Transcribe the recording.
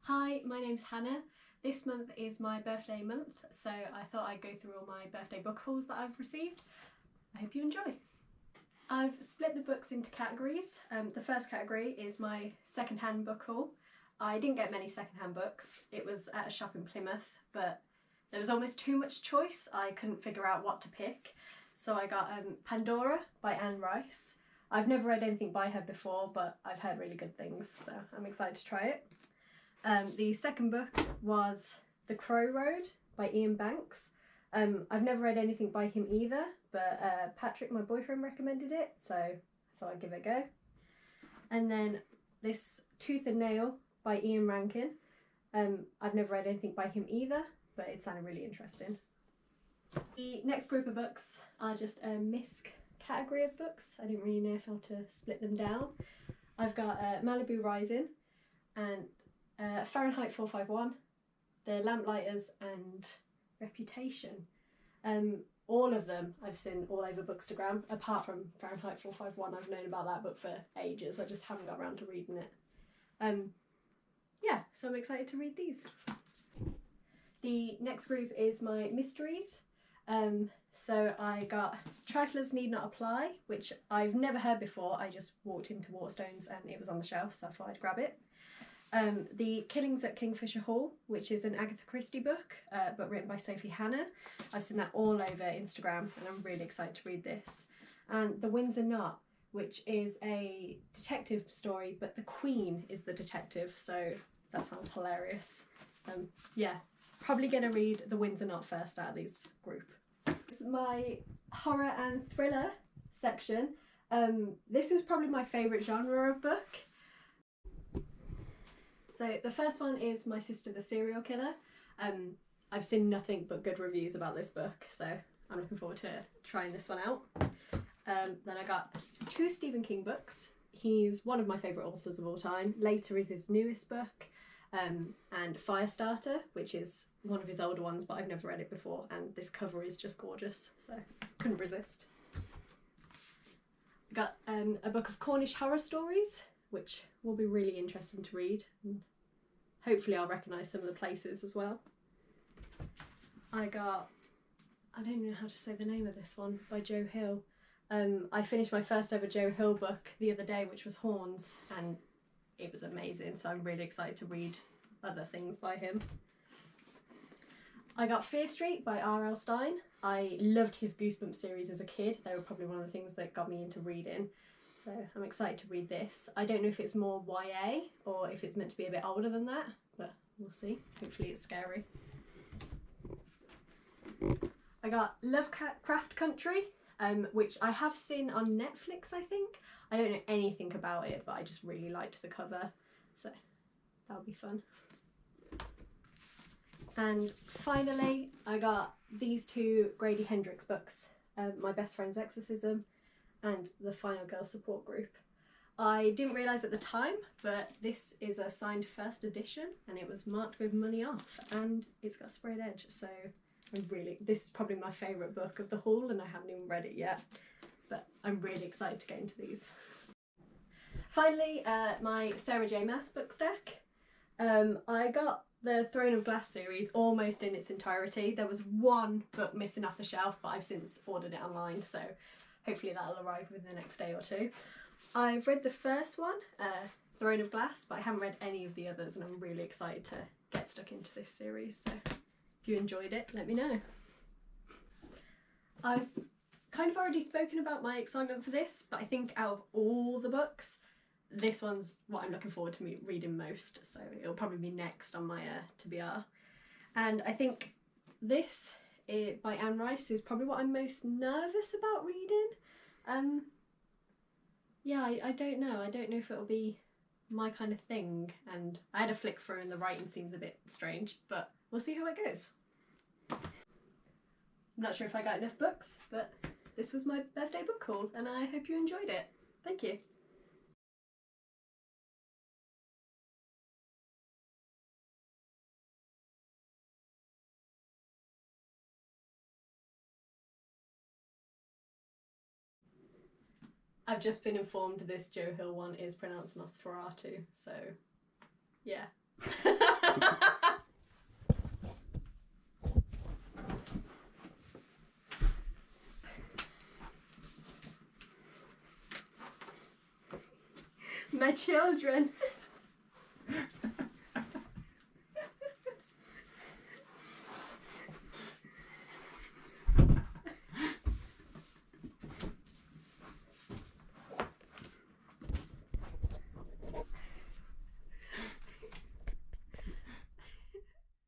Hi, my name's Hannah. This month is my birthday month, so I thought I'd go through all my birthday book hauls that I've received. I hope you enjoy. I've split the books into categories. The first category is my second-hand book haul. I didn't get many second-hand books. It was at a shop in Plymouth, but there was almost too much choice. I couldn't figure out what to pick. So I got Pandora by Anne Rice. I've never read anything by her before, but I've heard really good things, so I'm excited to try it. The second book was The Crow Road by Ian Banks. I've never read anything by him either, but Patrick, my boyfriend, recommended it, so I thought I'd give it a go. And then this Tooth and Nail by Ian Rankin. I've never read anything by him either, but it sounded really interesting. The next group of books are just a MISC category of books. I didn't really know how to split them down. I've got Malibu Rising and Fahrenheit 451, The Lamplighters and Reputation. All of them I've seen all over Bookstagram, apart from Fahrenheit 451. I've known about that book for ages, I just haven't got around to reading it. Yeah, so I'm excited to read these. The next group is my mysteries. So I got Triflers Need Not Apply, which I've never heard before. I just walked into Waterstones and it was on the shelf, so I thought I'd grab it. The Killings at Kingfisher Hall, which is an Agatha Christie book, but written by Sophie Hannah. I've seen that all over Instagram and I'm really excited to read this. And The Windsor Knot, which is a detective story, but the Queen is the detective, so that sounds hilarious. Yeah, probably going to read The Windsor Knot first out of these group. This is my horror and thriller section. This is probably my favourite genre of book. So the first one is My Sister the Serial Killer. I've seen nothing but good reviews about this book, so I'm looking forward to trying this one out. Then I got 2 Stephen King books. He's one of my favourite authors of all time. Later is his newest book, and Firestarter, which is one of his older ones, but I've never read it before, and this cover is just gorgeous, so couldn't resist. I got a book of Cornish horror stories, which will be really interesting to read, and hopefully I'll recognise some of the places as well. I got, I don't know how to say the name of this one, by Joe Hill. I finished my first ever Joe Hill book the other day, which was Horns, and it was amazing, so I'm really excited to read other things by him. I got Fear Street by R.L. Stine. I loved his Goosebumps series as a kid. They were probably one of the things that got me into reading, so I'm excited to read this. I don't know if it's more YA or if it's meant to be a bit older than that, but we'll see. Hopefully it's scary. I got Lovecraft Country, which I have seen on Netflix, I think. I don't know anything about it, but I just really liked the cover, so that'll be fun. And finally, I got these 2 Grady Hendrix books, My Best Friend's Exorcism and The Final Girl Support Group. I didn't realise at the time, but this is a signed first edition and it was marked with money off and it's got sprayed edge, so this is probably my favourite book of the haul and I haven't even read it yet, but I'm really excited to get into these. Finally, my Sarah J Maas book stack. I got the Throne of Glass series almost in its entirety. There was one book missing off the shelf, but I've since ordered it online, so hopefully that'll arrive within the next day or 2. I've read the first one, Throne of Glass, but I haven't read any of the others and I'm really excited to get stuck into this series, so if you enjoyed it, let me know. I've kind of already spoken about my excitement for this, but I think out of all the books, this one's what I'm looking forward to reading most, so it'll probably be next on my TBR. And I think this by Anne Rice is probably what I'm most nervous about reading. Yeah, I don't know. I don't know if it'll be my kind of thing, and I had a flick through and the writing seems a bit strange, but we'll see how it goes. I'm not sure if I got enough books, but this was my birthday book haul and I hope you enjoyed it. Thank you. I've just been informed this Joe Hill one is pronounced Nosferatu, so yeah. My children.